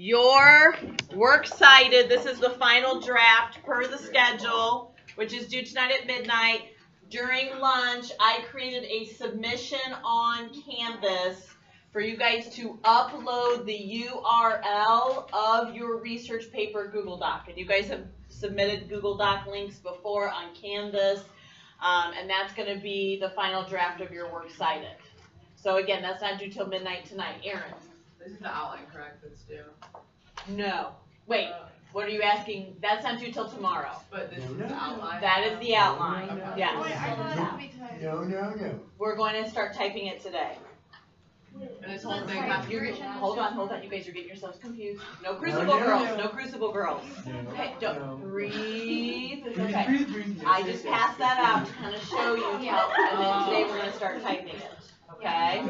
your works cited. This is the final draft per the schedule, which is due tonight at midnight. During lunch, I created a submission on Canvas for you guys to upload the URL of your research paper Google Doc. And you guys have submitted Google Doc links before on Canvas, and that's going to be the final draft of your works cited. So again, that's not due till midnight tonight. Aaron. This is the outline, correct? That's due. No. Wait. What are you asking? That's not due till tomorrow. But this is the outline. That is the outline. Okay. Yes. Wait, I thought it would be tonight. No. We're going to start typing it today. And this whole thing has to be. Hold on. You guys are getting yourselves confused. No crucible girls. No crucible girls. Okay, don't breathe. It's okay. I just passed that out to kind of show you how. And then today we're going to start typing it. Okay.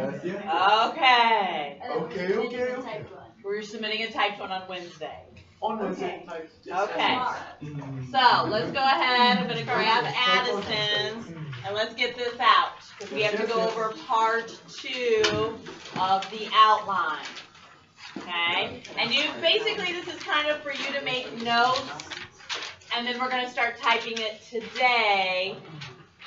Okay. Okay. We're submitting a typed one on Wednesday. On Okay. So let's go ahead. I'm going to grab Addison's and let's get this out because we have to go over part 2 of the outline. Okay? And you basically, this is kind of for you to make notes, and then we're going to start typing it today,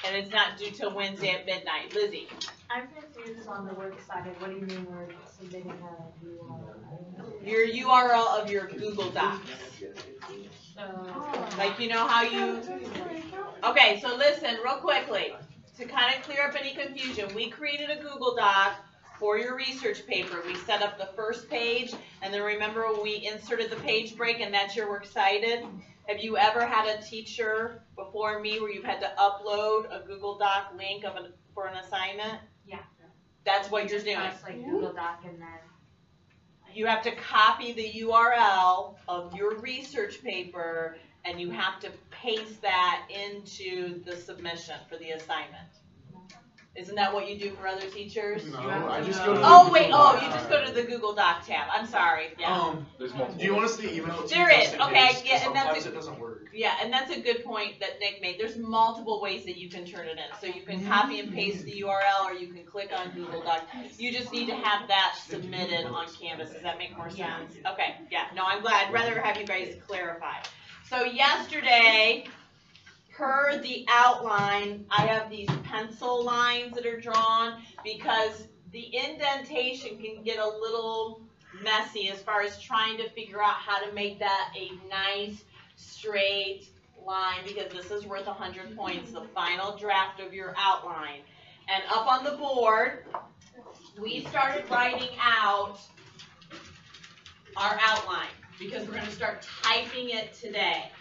and it's not due till Wednesday at midnight. Lizzie. I'm confused on the works cited. What do you mean we're submitting a URL? Your URL of your Google Docs. Like, you know how you... Okay, so listen real quickly. To kind of clear up any confusion, we created a Google Doc for your research paper. We set up the first page, and then remember we inserted the page break, and that's your works cited. Have you ever had a teacher before me where you've had to upload a Google Doc link for an assignment? Yeah. That's what you're doing. Press like Google Doc and then. You have to copy the URL of your research paper, and you have to paste that into the submission for the assignment. Isn't that what you do for other teachers? No, I just go to the Oh, wait, Google you Doc. just go to the Google Doc tab. I'm sorry. Yeah. There's multiple. Do you want us to email it to There you? is, just in okay, case? yeah, and that's Sometimes a- it doesn't work. Yeah, and that's a good point that Nick made. There's multiple ways that you can turn it in. So you can copy and paste the URL, or you can click on Google Doc. You just need to have that submitted on Canvas. Does that make more sense? Okay, yeah. No, I'm glad. I'd rather have you guys clarify. So yesterday, per the outline, I have these pencil lines that are drawn because the indentation can get a little messy as far as trying to figure out how to make that a nice straight line, because this is worth 100 points, the final draft of your outline. And up on the board, we started writing out our outline because we're going to start typing it today.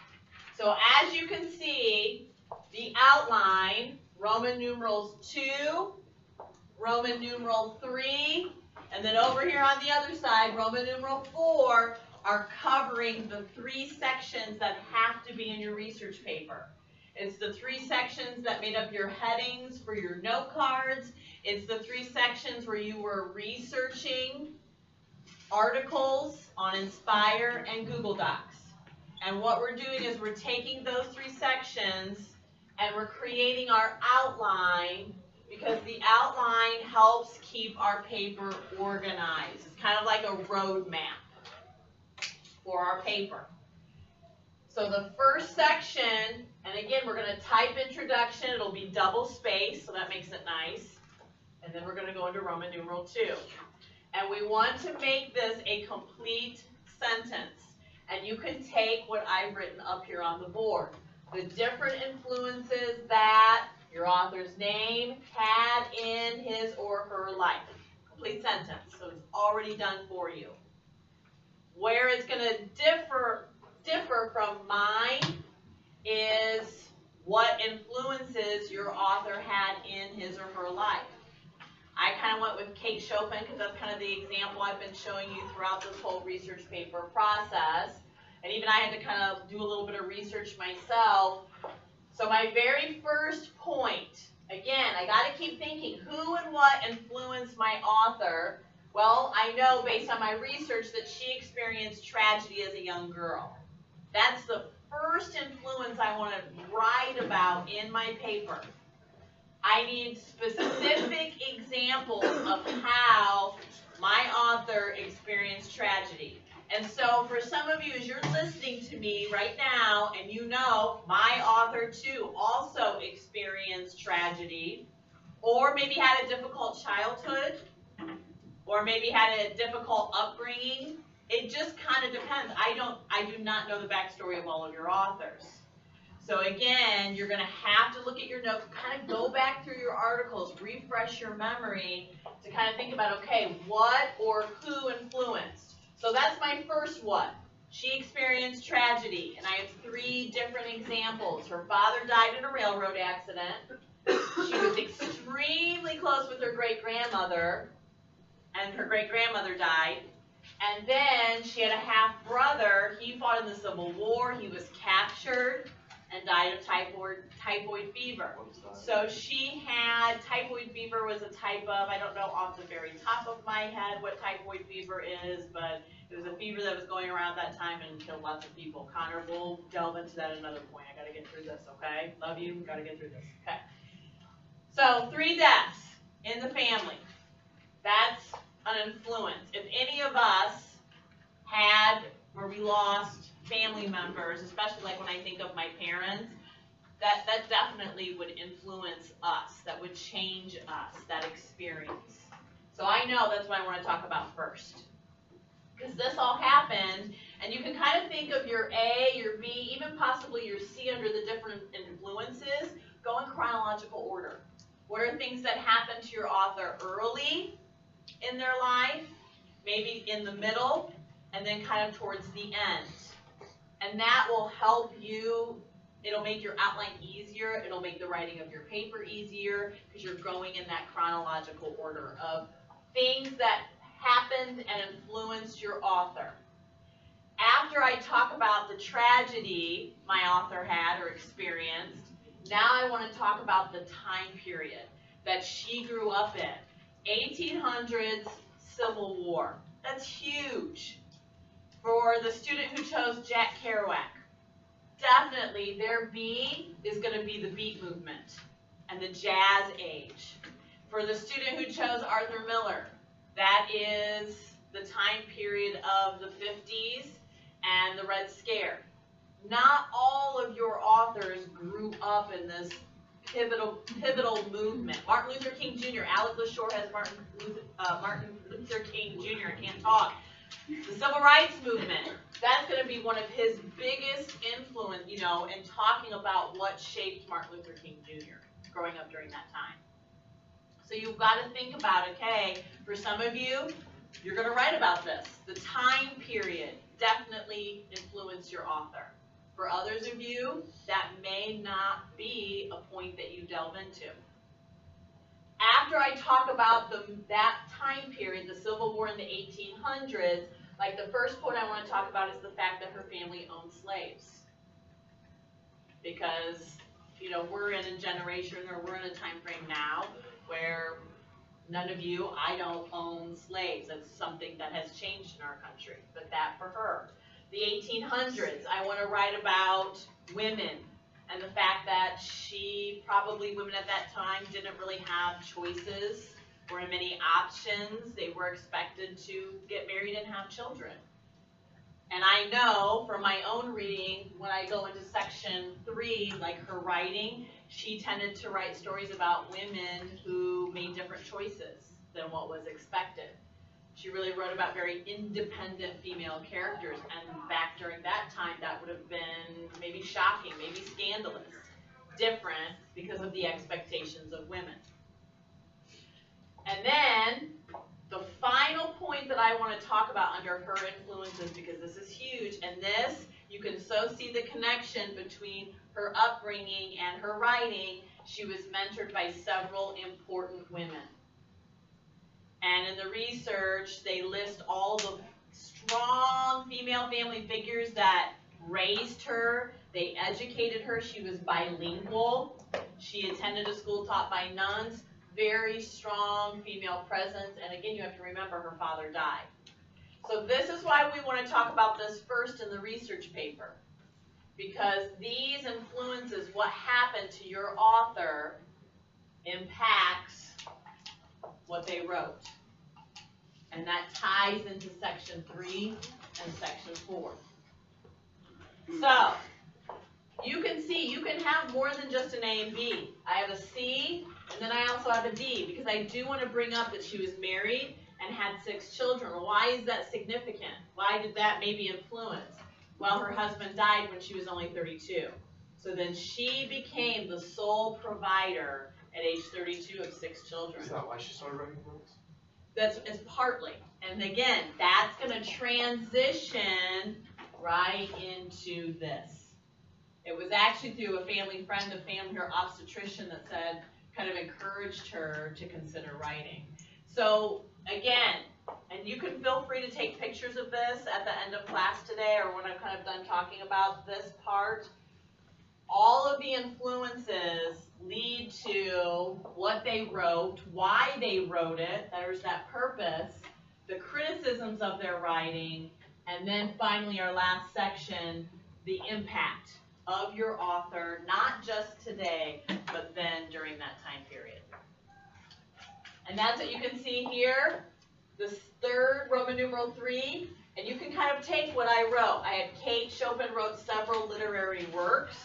So as you can see, the outline, Roman numerals 2, Roman numeral 3, and then over here on the other side, Roman numeral 4, are covering the 3 sections that have to be in your research paper. It's the 3 sections that made up your headings for your note cards. It's the 3 sections where you were researching articles on Inspire and Google Docs. And what we're doing is we're taking those 3 sections and we're creating our outline, because the outline helps keep our paper organized. It's kind of like a road map for our paper. So the first section, and again, we're going to type introduction. It'll be double spaced, so that makes it nice. And then we're going to go into Roman numeral 2. And we want to make this a complete sentence. And you can take what I've written up here on the board. The different influences that your author's name had in his or her life. Complete sentence. So it's already done for you. Where it's going to differ from mine is what influences your author had in his or her life. I kind of went with Kate Chopin because that's kind of the example I've been showing you throughout this whole research paper process. And even I had to kind of do a little bit of research myself. So my very first point, again, I got to keep thinking, who and what influenced my author? Well, I know based on my research that she experienced tragedy as a young girl. That's the first influence I want to write about in my paper. I need specific examples of how my author experienced tragedy. And so for some of you, as you're listening to me right now, and you know my author too also experienced tragedy, or maybe had a difficult childhood, or maybe had a difficult upbringing. It just kind of depends. I do not know the backstory of all of your authors. So again, you're gonna have to look at your notes, kind of go back through your articles, refresh your memory to kind of think about, okay, what or who influenced. So that's my first one. She experienced tragedy, and I have 3 different examples. Her father died in a railroad accident. She was extremely close with her great-grandmother, and her great-grandmother died. And then she had a half-brother. He fought in the Civil War. He was captured and died of typhoid fever. So she had, typhoid fever was a type of, I don't know off the very top of my head what typhoid fever is, but it was a fever that was going around that time and killed lots of people. Connor, we'll delve into that at another point. I gotta get through this, okay? Love you, gotta get through this, okay? So 3 deaths in the family. That's an influence. If any of us had, where we lost family members, especially like when I think of my parents, that definitely would influence us, that would change us, that experience. So I know that's what I want to talk about first. Because this all happened, and you can kind of think of your A, your B, even possibly your C under the different influences, go in chronological order. What are things that happened to your author early in their life, maybe in the middle, and then kind of towards the end? And that will help you, it'll make your outline easier, it'll make the writing of your paper easier, because you're going in that chronological order of things that happened and influenced your author. After I talk about the tragedy my author had or experienced, now I want to talk about the time period that she grew up in. 1800s Civil War. That's huge. For the student who chose Jack Kerouac, definitely their B is going to be the beat movement and the jazz age. For the student who chose Arthur Miller, that is the time period of the 50s and the Red Scare. Not all of your authors grew up in this pivotal movement. Martin Luther King Jr., Alec LaShore has Martin Luther King Jr., I can't talk. The Civil Rights Movement, that's going to be one of his biggest influence, in talking about what shaped Martin Luther King Jr. growing up during that time. So you've got to think about, okay, for some of you, you're going to write about this. The time period definitely influenced your author. For others of you, that may not be a point that you delve into. After I talk about that time period, the Civil War in the 1800s, like the first point I want to talk about is the fact that her family owned slaves. Because, we're in a generation, or we're in a time frame now where none of you, I don't own slaves. That's something that has changed in our country, but that for her. The 1800s, I want to write about women and the fact that women at that time didn't really have choices or many options. They were expected to get married and have children. And I know from my own reading, when I go into section 3, like her writing, she tended to write stories about women who made different choices than what was expected. She really wrote about very independent female characters, and back during that time, that would have been maybe shocking, maybe scandalous, different because of the expectations of women. And then, the final point that I want to talk about under her influences, because this is huge, and this, you can so see the connection between her upbringing and her writing. She was mentored by several important women. And in the research, they list all the strong female family figures that raised her. They educated her. She was bilingual. She attended a school taught by nuns. Very strong female presence. And again, you have to remember her father died. So this is why we want to talk about this first in the research paper. Because these influences, what happened to your author, impacts what they wrote. And that ties into section 3 and section 4. So, you can see, you can have more than just an A and B. I have a C, and then I also have a D, because I do want to bring up that she was married and had 6 children. Why is that significant? Why did that maybe influence? Well, her husband died when she was only 32. So then she became the sole provider at age 32 of 6 children. Is that why she started writing books? It's partly. And again, that's going to transition right into this. It was actually through a family friend, her obstetrician, that said, kind of encouraged her to consider writing. So again, and you can feel free to take pictures of this at the end of class today or when I'm kind of done talking about this part. All of the influences lead to what they wrote, why they wrote it, there's that purpose, the criticisms of their writing, and then finally our last section, the impact of your author, not just today, but then during that time period. And that's what you can see here, this third Roman numeral 3, and you can kind of take what I wrote. I had Kate Chopin wrote several literary works.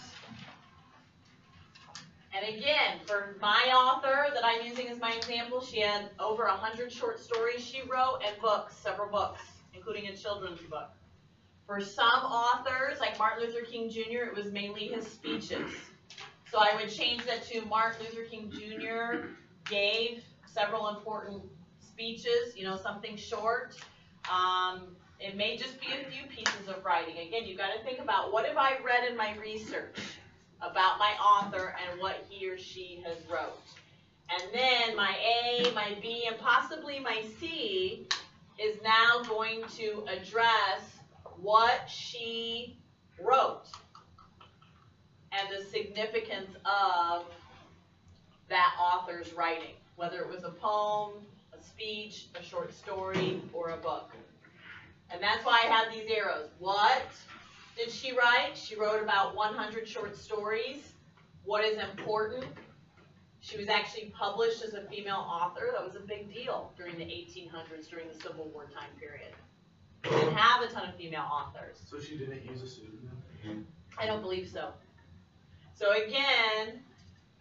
And again, for my author that I'm using as my example, she had over 100 short stories she wrote and books, several books, including a children's book. For some authors, like Martin Luther King Jr., it was mainly his speeches. So I would change that to Martin Luther King Jr. gave several important speeches, you know, something short. It may just be a few pieces of writing. Again, you've got to think about what have I read in my research about my author and what he or she has wrote. And then my A, my B, and possibly my C is now going to address what she wrote and the significance of that author's writing, whether it was a poem, a speech, a short story, or a book. And that's why I have these arrows. What did she write? She wrote about 100 short stories. What is important? She was actually published as a female author. That was a big deal during the 1800s, during the Civil War time period. We didn't have a ton of female authors. So she didn't use a pseudonym? I don't believe so. So again,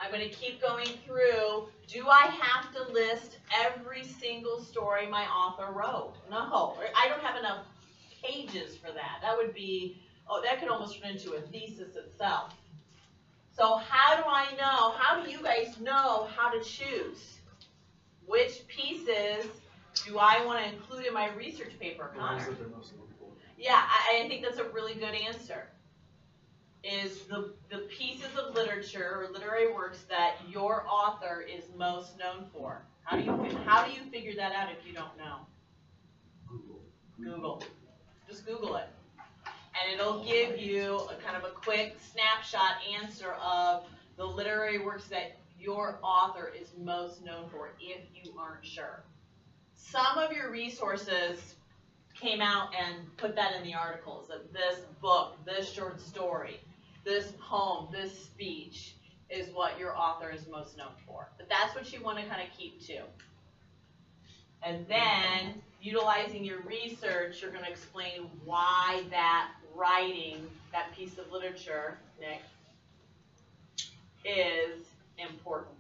I'm going to keep going through. Do I have to list every single story my author wrote? No. I don't have enough pages for that. That would be, that could almost turn into a thesis itself. So how do I know, how do you guys know how to choose? Which pieces do I want to include in my research paper, Connor? The ones that they're most known for. Yeah, I think that's a really good answer. Is the pieces of literature or literary works that your author is most known for. How do you figure that out if you don't know? Google. Just Google it. And it'll give you a kind of a quick snapshot answer of the literary works that your author is most known for if you aren't sure. Some of your resources came out and put that in the articles, that this book, this short story, this poem, this speech is what your author is most known for. But that's what you want to kind of keep to. And then, utilizing your research, you're going to explain why that writing, that piece of literature, Nick, is important.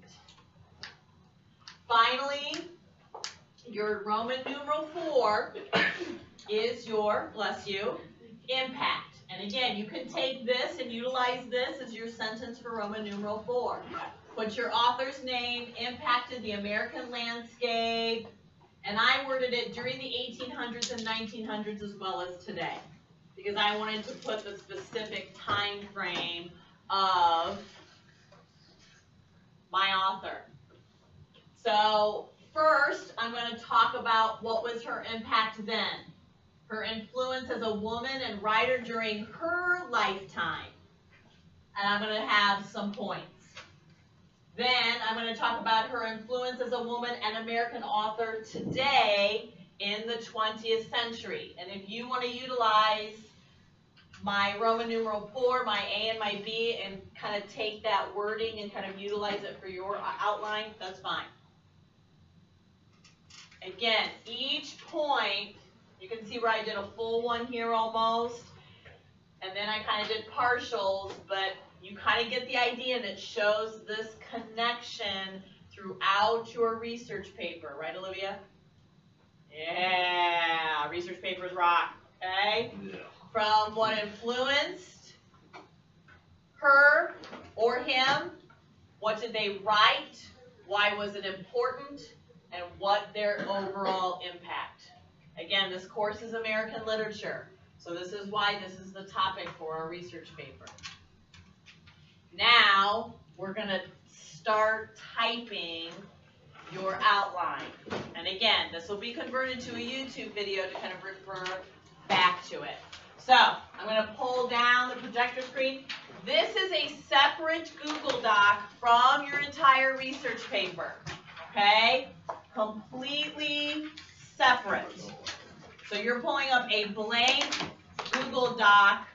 Finally, your Roman numeral 4 is your, bless you, impact. And again, you can take this and utilize this as your sentence for Roman numeral 4. Put your author's name, impacted the American landscape, and I worded it during the 1800s and 1900s as well as today, because I wanted to put the specific time frame of my author. So first, I'm going to talk about what was her impact then. Her influence as a woman and writer during her lifetime. And I'm going to have some points. Then I'm going to talk about her influence as a woman and American author today in the 20th century. And if you want to utilize my Roman numeral 4, my A and my B, and kind of take that wording and kind of utilize it for your outline, that's fine. Again, each point, you can see where I did a full one here almost, and then I kind of did partials, but you kind of get the idea, and it shows this connection throughout your research paper, right, Olivia? Yeah, research papers rock, okay? From what influenced her or him, what did they write, why was it important, and what their overall impact. Again, this course is American literature, so this is why this is the topic for our research paper. Now, we're going to start typing your outline. And again, this will be converted to a YouTube video to kind of refer back to it. So, I'm going to pull down the projector screen. This is a separate Google Doc from your entire research paper, okay? Completely separate. So you're pulling up a blank Google Doc.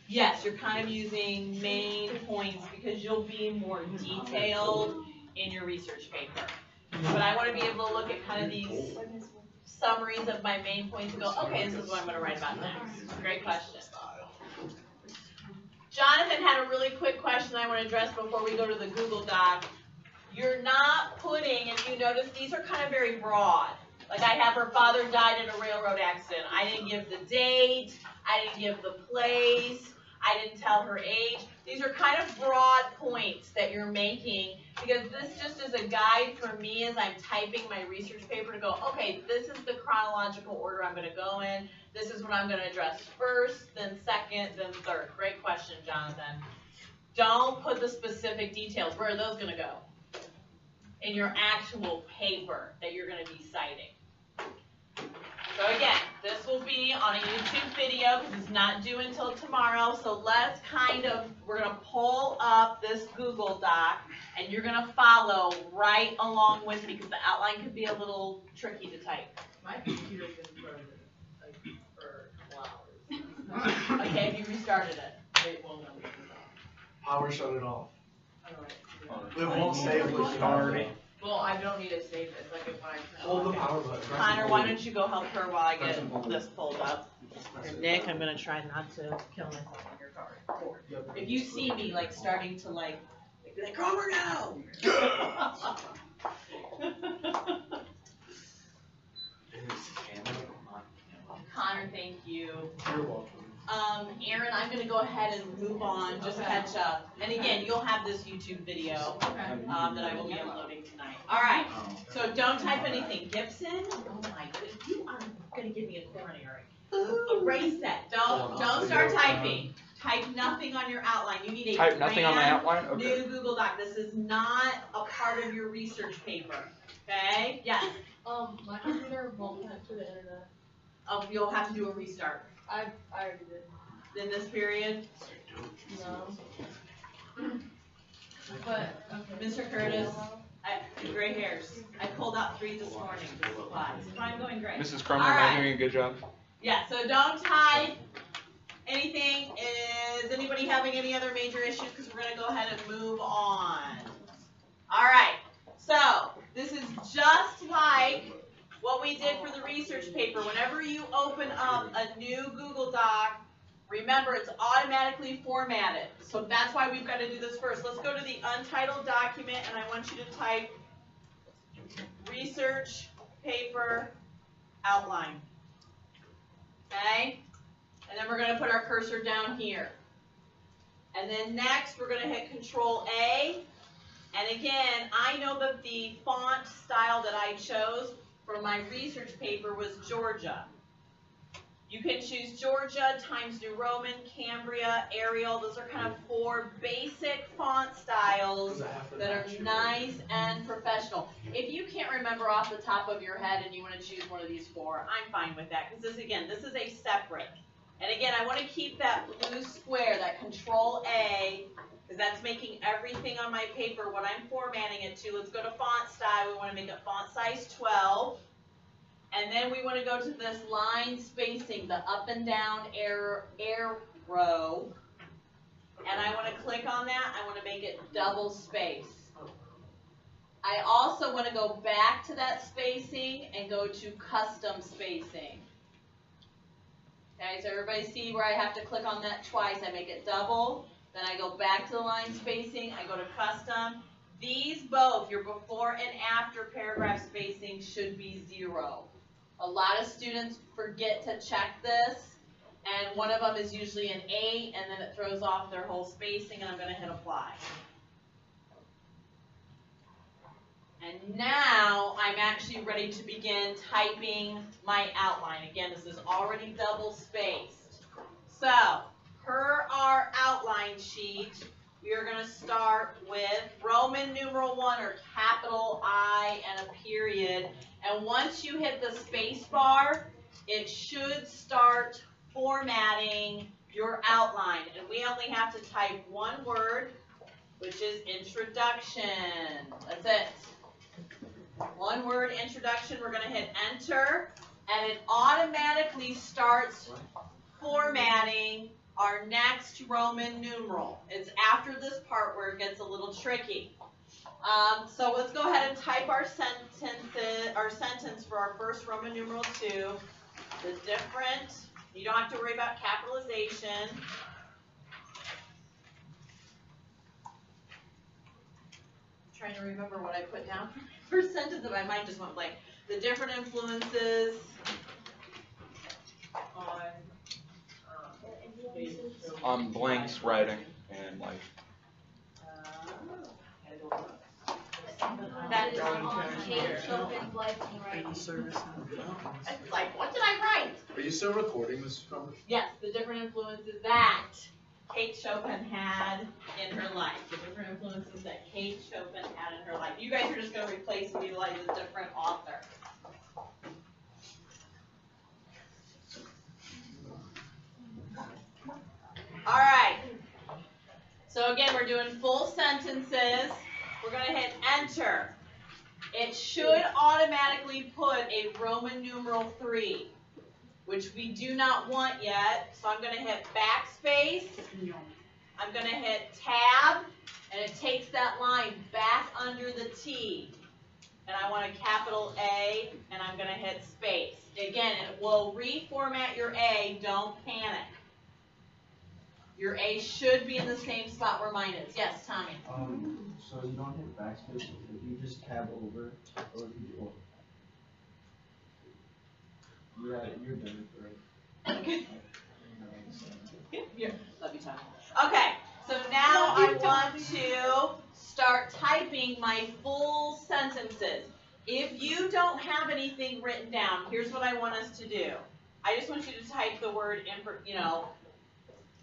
Yes, you're kind of using main points because you'll be more detailed in your research paper. But I want to be able to look at kind of these summaries of my main points and go, okay, this is what I'm going to write about next. Great question. Jonathan had a really quick question I want to address before we go to the Google Doc. You're not putting, if you notice, these are kind of very broad. Like I have her father died in a railroad accident. I didn't give the date. I didn't give the place. I didn't tell her age. These are kind of broad points that you're making because this just is a guide for me as I'm typing my research paper to go, okay, this is the chronological order I'm going to go in. This is what I'm going to address first, then second, then third. Great question, Jonathan. Don't put the specific details. Where are those going to go? In your actual paper that you're going to be citing. So again, this will be on a YouTube video because it's not due until tomorrow. So let's we're going to pull up this Google Doc and you're going to follow right along with me because the outline could be a little tricky to type. My computer's been frozen, like, for a couple hours. Okay, if you restarted it. It won't let me do Power shut it off. that. It won't save with starting. Well, I don't need to save this, like, if I turn it Hold the on. power button. Connor, why don't you go help her while I get this pulled up? And Nick, I'm going to try not to kill myself on your card. If you see me like starting to be like, Cromer, no! Connor, thank you. You're welcome. Aaron, I'm gonna go ahead and move on, just catch up. And again, you'll have this YouTube video, Okay. that I will be uploading tonight. Alright, so don't type anything. Gibson, oh my goodness, you are gonna give me a coronary. Erase that, don't start typing. Type nothing on your outline. You need a Type nothing on my brand outline? Okay. new Google Doc. This is not a part of your research paper, okay? Yes, My computer won't connect to the internet. you'll have to do a restart. I already did. In this period, No. But, okay. Mr. Curtis, gray hairs. I pulled out 3 this morning for supplies. So I'm going great. Mrs. Cromer, All am right. I doing a good job? Yeah, so don't type anything. Is anybody having any other major issues? Because we're going to go ahead and move on. All right, so this is just like what we did for the research paper. Whenever you open up a new Google Doc, remember it's automatically formatted. So that's why we've got to do this first. Let's go to the untitled document, and I want you to type research paper outline. Okay? And then we're going to put our cursor down here. And then next, we're going to hit Control A. And again, I know that the font style that I chose for my research paper was Georgia. You can choose Georgia, Times New Roman, Cambria, Arial. Those are kind of 4 basic font styles that are nice and professional. If you can't remember off the top of your head and you want to choose one of these 4, I'm fine with that because this is a separate. And again, I want to keep that blue square, that Control A, because that's making everything on my paper what I'm formatting it to. Let's go to font style. We want to make it font size 12. And then we want to go to this line spacing, the up and down arrow row, and I wanna click on that, I wanna make it double space. I also wanna go back to that spacing and go to custom spacing. Okay, so everybody see where I have to click on that twice, I make it double, then I go back to the line spacing, I go to custom. These both, your before and after paragraph spacing should be 0. A lot of students forget to check this, and one of them is usually an 8, and then it throws off their whole spacing, and I'm gonna hit apply. And now I'm actually ready to begin typing my outline. Again, this is already double spaced. So, per our outline sheet, we are going to start with Roman numeral 1 or capital I and a period. And once you hit the space bar, it should start formatting your outline. And we only have to type one word, which is introduction. That's it. One word, introduction. We're going to hit enter, and it automatically starts formatting our next Roman numeral. It's after this part where it gets a little tricky. So let's go ahead and type our sentence for our first Roman numeral 2. The different, you don't have to worry about capitalization. I'm trying to remember what I put down for sentence, and my mind just went blank. The different influences on blanks writing and like that is on Kate Chopin's life and writing. Service and fountains. it's like, what did I write? Are you still recording this from? Yes, the different influences that Kate Chopin had in her life. The different influences that Kate Chopin had in her life. You guys are just going to replace and utilize a different author. All right. So again, we're doing full sentences. We're going to hit enter. It should automatically put a Roman numeral 3, which we do not want yet. So I'm going to hit backspace. I'm going to hit tab, and it takes that line back under the T. And I want a capital A, and I'm going to hit space. Again, it will reformat your A. Don't panic. Your A should be in the same spot where mine is. Yes, Tommy. So you don't hit backspace, if you just tab over, or you you're done, right? Okay. Here, love you, Tommy. Okay, so now I want to start typing my full sentences. If you don't have anything written down, here's what I want us to do. I just want you to type the word,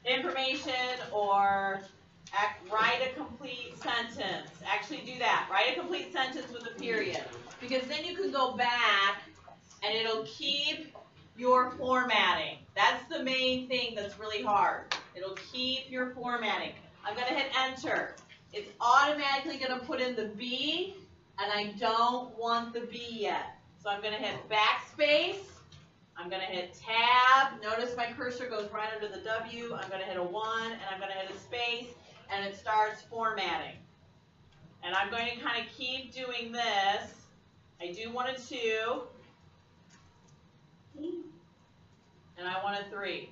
information, or write a complete sentence. Actually do that. Write a complete sentence with a period. Because then you can go back and it'll keep your formatting. That's the main thing that's really hard. It'll keep your formatting. I'm going to hit enter. It's automatically going to put in the B, and I don't want the B yet. So I'm going to hit backspace. I'm going to hit tab. Notice my cursor goes right under the W. I'm going to hit a 1, and I'm going to hit a space, and it starts formatting. And I'm going to kind of keep doing this. I do want a 2, and I want a 3.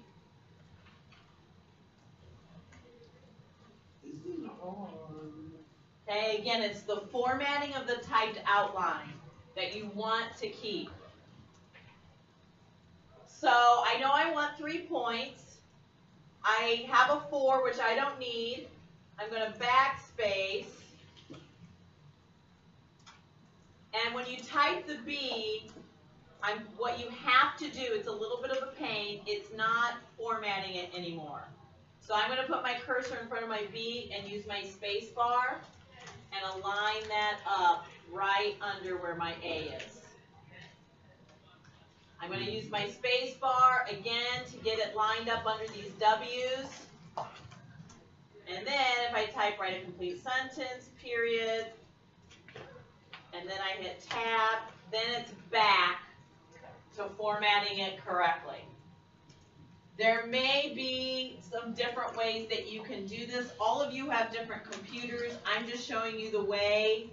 Okay, again, it's the formatting of the typed outline that you want to keep. So I know I want 3 points. I have a 4, which I don't need. I'm going to backspace. And when you type the B, what you have to do, it's a little bit of a pain, it's not formatting it anymore. So I'm going to put my cursor in front of my B and use my space bar and align that up right under where my A is. I'm going to use my space bar again to get it lined up under these W's. And then if I type write a complete sentence, period, and then I hit tab, then it's back to formatting it correctly. There may be some different ways that you can do this. All of you have different computers. I'm just showing you the way,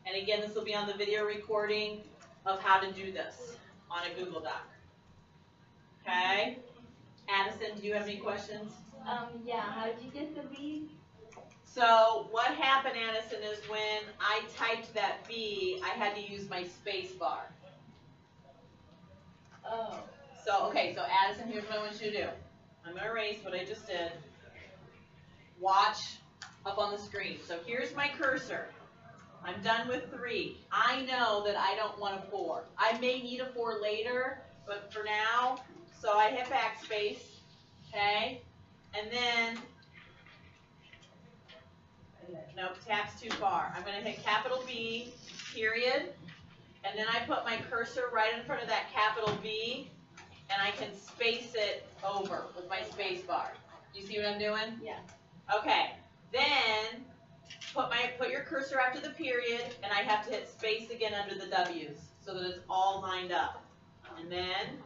and again, this will be on the video recording of how to do this on a Google Doc. Okay? Addison, do you have any questions? Yeah, how did you get the B? So what happened, Addison, is when I typed that B, I had to use my space bar. Oh. So, okay, so Addison, here's what I want you to do. I'm going to erase what I just did. Watch up on the screen. So here's my cursor. I'm done with 3. I know that I don't want a 4. I may need a 4 later, but for now, so I hit backspace, okay? And then, nope, tap's too far. I'm going to hit capital B, period, and then I put my cursor right in front of that capital B, and I can space it over with my space bar. Do you see what I'm doing? Yeah. Okay, then put your cursor after the period, and I have to hit space again under the W's so that it's all lined up. And then,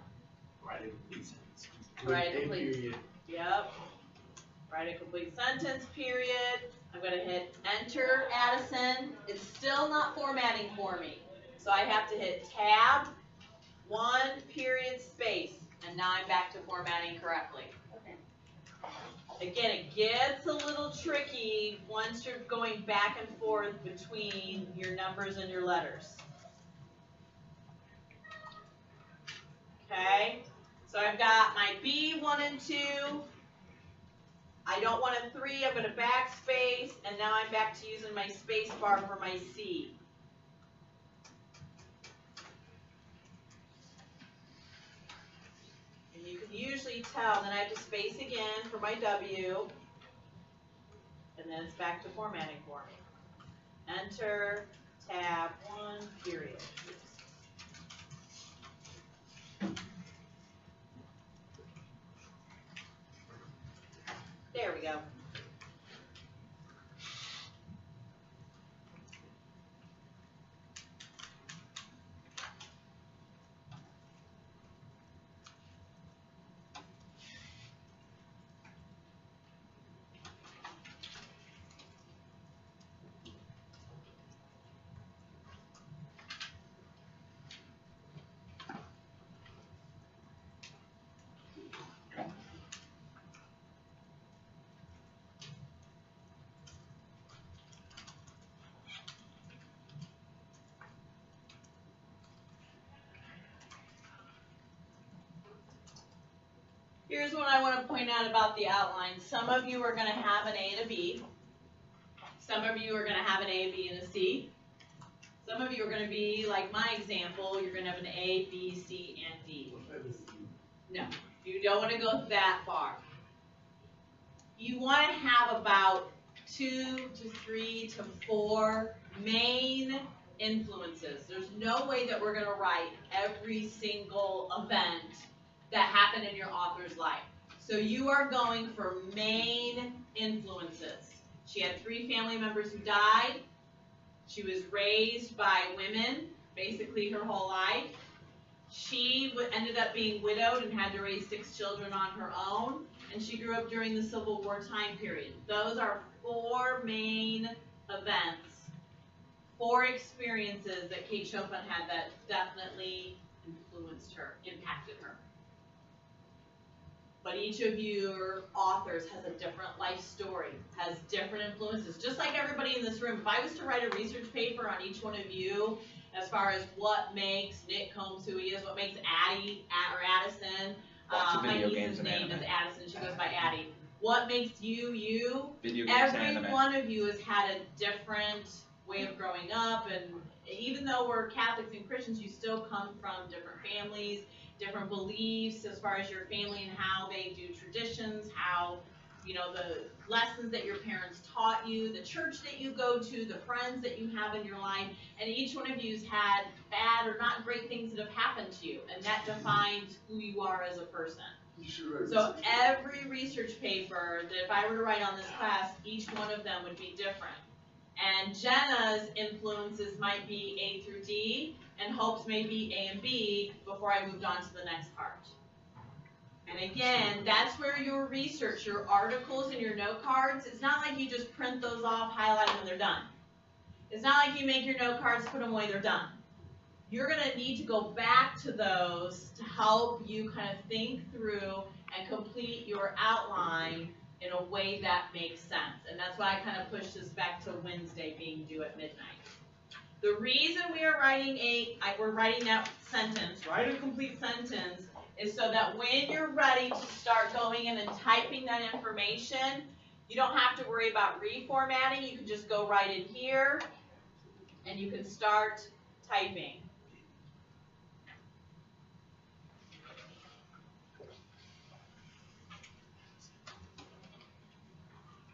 Write a complete sentence. Write a A complete- period. yep, write a complete sentence, period. I'm going to hit enter, Addison. It's still not formatting for me. So I have to hit tab, 1, period, space, and now I'm back to formatting correctly. Okay. Again, it gets a little tricky once you're going back and forth between your numbers and your letters. Okay, so I've got my B, 1 and 2. I don't want a 3, I'm going to backspace, and now I'm back to using my space bar for my C. And you can usually tell, then I have to space again for my W, and then it's back to formatting for me. Enter, tab, 1, period. There we go. Here's what I want to point out about the outline. Some of you are going to have an A and a B. Some of you are going to have an A, B, and a C. Some of you are going to be, like my example, you're going to have an A, B, C, and D. No, you don't want to go that far. You want to have about 2 to 3 to 4 main influences. There's no way that we're going to write every single event that happened in your author's life. So you are going for main influences. She had 3 family members who died. She was raised by women basically her whole life. She ended up being widowed and had to raise 6 children on her own. And she grew up during the Civil War time period. Those are 4 main events, 4 experiences that Kate Chopin had that definitely influenced her, impacted her. But each of your authors has a different life story, has different influences. Just like everybody in this room, if I was to write a research paper on each one of you, as far as what makes Nick Combs who he is, what makes Addie or Addison, Lots of my video niece's games and name anime. is Addison, she goes by Addie. What makes you, you? Video games and Every anime. one of you has had a different way of growing up, and even though we're Catholics and Christians, you still come from different families, different beliefs as far as your family and how they do traditions, how, you know, the lessons that your parents taught you, the church that you go to, the friends that you have in your life, and each one of you's had bad or not great things that have happened to you, and that defines who you are as a person. You should write So research. every research paper that if I were to write on this class, each one of them would be different. And Jenna's influences might be A through D, and Hope's may be A and B before I moved on to the next part. And again, that's where your research, your articles and your note cards, it's not like you just print those off, highlight them, and they're done. It's not like you make your note cards, put them away, they're done. You're gonna need to go back to those to help you kind of think through and complete your outline in a way that makes sense. And that's why I kind of pushed this back to Wednesday being due at midnight. The reason we are writing we're writing that sentence, write a complete sentence, is so that when you're ready to start going in and typing that information, you don't have to worry about reformatting. You can just go right in here and you can start typing.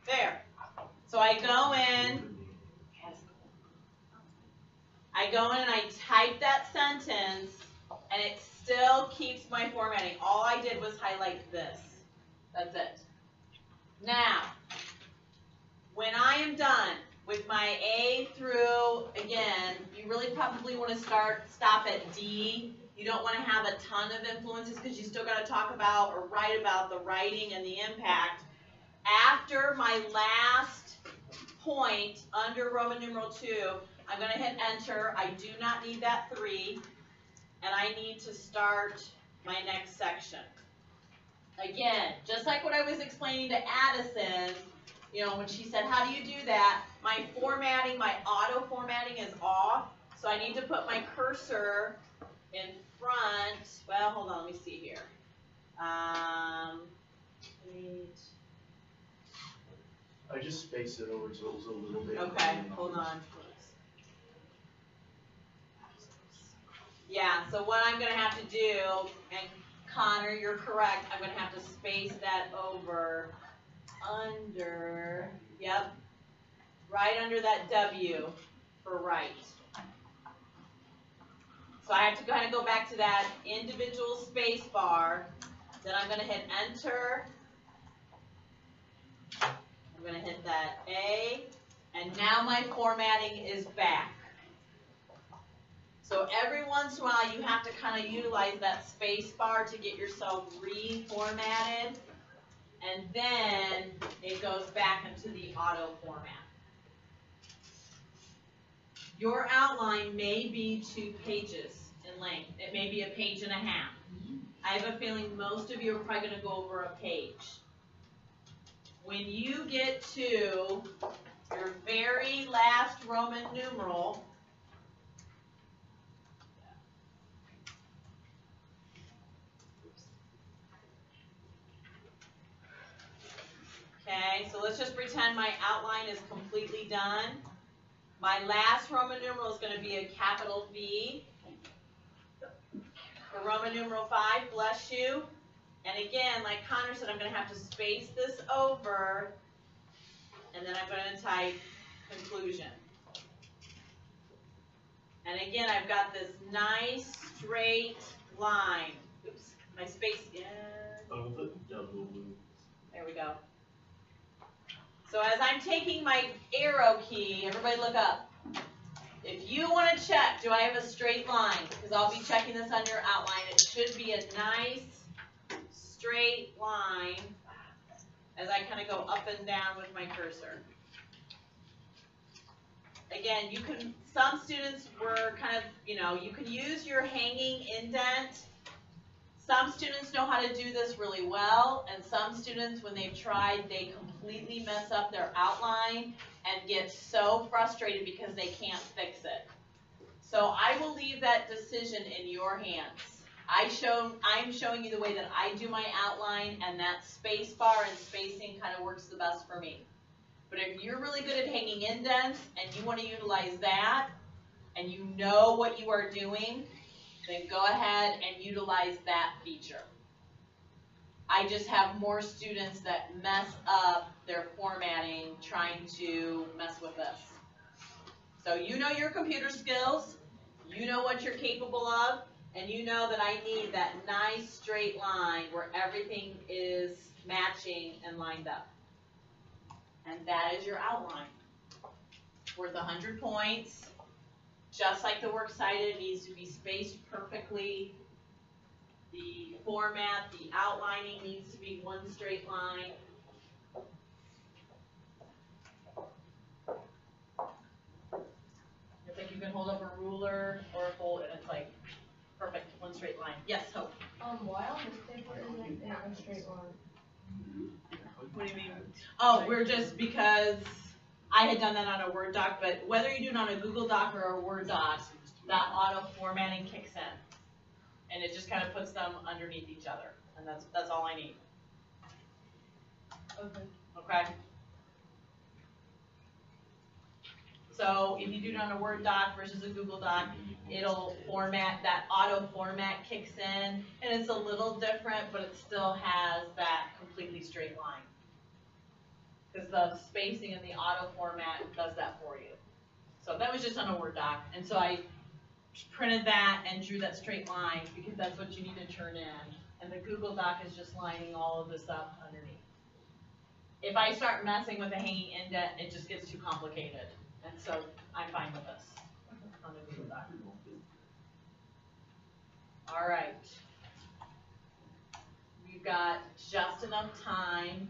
There. So I go in and I type that sentence, and it still keeps my formatting. All I did was highlight this. That's it. Now, when I am done with my A through, again, you really probably want to stop at D. You don't want to have a ton of influences because you still got to talk about or write about the writing and the impact. After my last point under Roman numeral 2, I'm going to hit enter. I do not need that 3, and I need to start my next section. Again, just like what I was explaining to Addison, you know, when she said, how do you do that? My formatting, my auto formatting is off, so I need to put my cursor in front. Well, hold on, let me see here. I just spaced it over so it was a little bit. Okay, hold on. Yeah, so what I'm going to have to do, and Connor, you're correct, I'm going to have to space that over under, yep, right under that W for right. So I have to kind of go back to that individual space bar, then I'm going to hit enter. I'm going to hit that A, and now my formatting is back. So every once in a while, you have to kind of utilize that space bar to get yourself reformatted, and then it goes back into the auto format. Your outline may be 2 pages in length. It may be 1.5 pages. I have a feeling most of you are probably going to go over a page. When you get to your very last Roman numeral, okay, so let's just pretend my outline is completely done. My last Roman numeral is going to be a capital V. For Roman numeral 5, bless you. And again, like Connor said, I'm going to have to space this over, and then I'm going to type conclusion. And again, I've got this nice straight line. Oops, my space, yeah. There we go. So as I'm taking my arrow key, everybody look up. If you want to check, do I have a straight line? Because I'll be checking this on your outline. It should be a nice straight line as I kind of go up and down with my cursor. Again, you can, some students were kind of, you know, you can use your hanging indent. Some students know how to do this really well, and some students, when they've tried, they completely mess up their outline and get so frustrated because they can't fix it. So I will leave that decision in your hands. I'm showing you the way that I do my outline, and that space bar and spacing kind of works the best for me. But if you're really good at hanging indents and you want to utilize that, and you know what you are doing, then go ahead and utilize that feature. I just have more students that mess up their formatting trying to mess with this. So you know your computer skills, you know what you're capable of, and you know that I need that nice straight line where everything is matching and lined up. And that is your outline. Worth 100 points. Just like the works cited, it needs to be spaced perfectly. The format, the outlining needs to be one straight line. It's like you can hold up a ruler or a fold and it's like perfect, one straight line. Yes, Hope? Why on this paper isn't it a straight line? What do you mean? Oh, we're just because I had done that on a Word doc, but whether you do it on a Google Doc or a Word doc, that auto formatting kicks in. And it just kind of puts them underneath each other. And that's all I need. Okay. Okay? So if you do it on a Word doc versus a Google Doc, it'll format, that auto format kicks in, and it's a little different, but it still has that completely straight line. Because the spacing in the auto format does that for you. So that was just on a Word doc, and so I printed that and drew that straight line because that's what you need to turn in. And the Google Doc is just lining all of this up underneath. If I start messing with a hanging indent, it just gets too complicated. And so I'm fine with this on the Google Doc. All right. We've got just enough time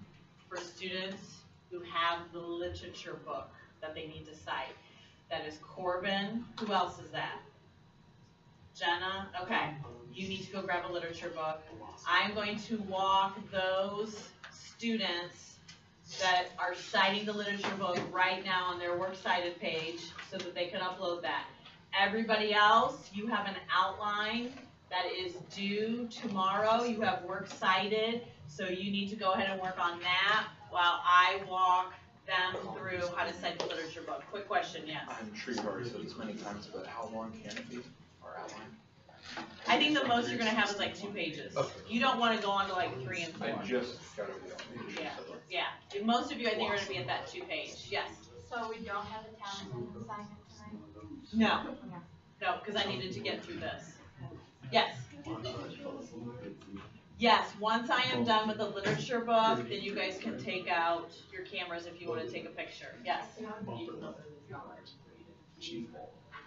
for students who have the literature book that they need to cite. That is Corbin. Who else is that? Jenna? Okay. You need to go grab a literature book. I'm going to walk those students that are citing the literature book right now on their works cited page so that they can upload that. Everybody else, you have an outline that is due tomorrow. You have works cited, so you need to go ahead and work on that while I walk them through how to cite the literature book. Quick question, yes? I'm sure you've already said this many times, but how long can it be, our outline? I think the most you're gonna have is like 2 pages. You don't wanna go on to like 3 and 4. I just got over the page. Yeah, yeah. Most of you, I think, are gonna be at that 2 page, yes. So we don't have a Townsend assignment tonight? No, no, because I needed to get through this. Yes. Yes, once I am done with the literature book, then you guys can take out your cameras if you want to take a picture. Yes.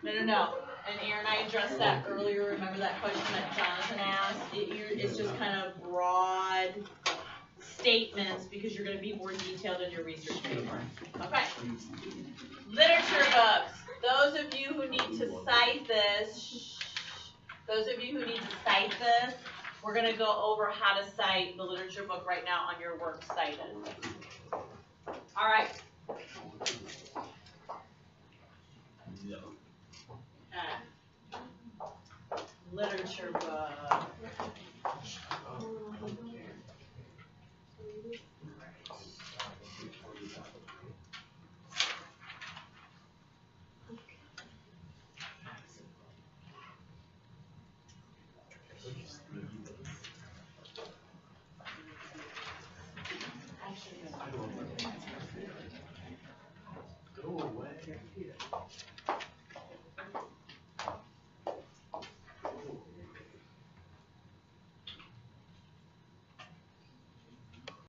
No. And Aaron, I addressed that earlier. Remember that question that Jonathan asked? It's just kind of broad statements because you're going to be more detailed in your research paper. Okay. Literature books. Those of you who need to cite this, we're going to go over how to cite the literature book right now on your works cited.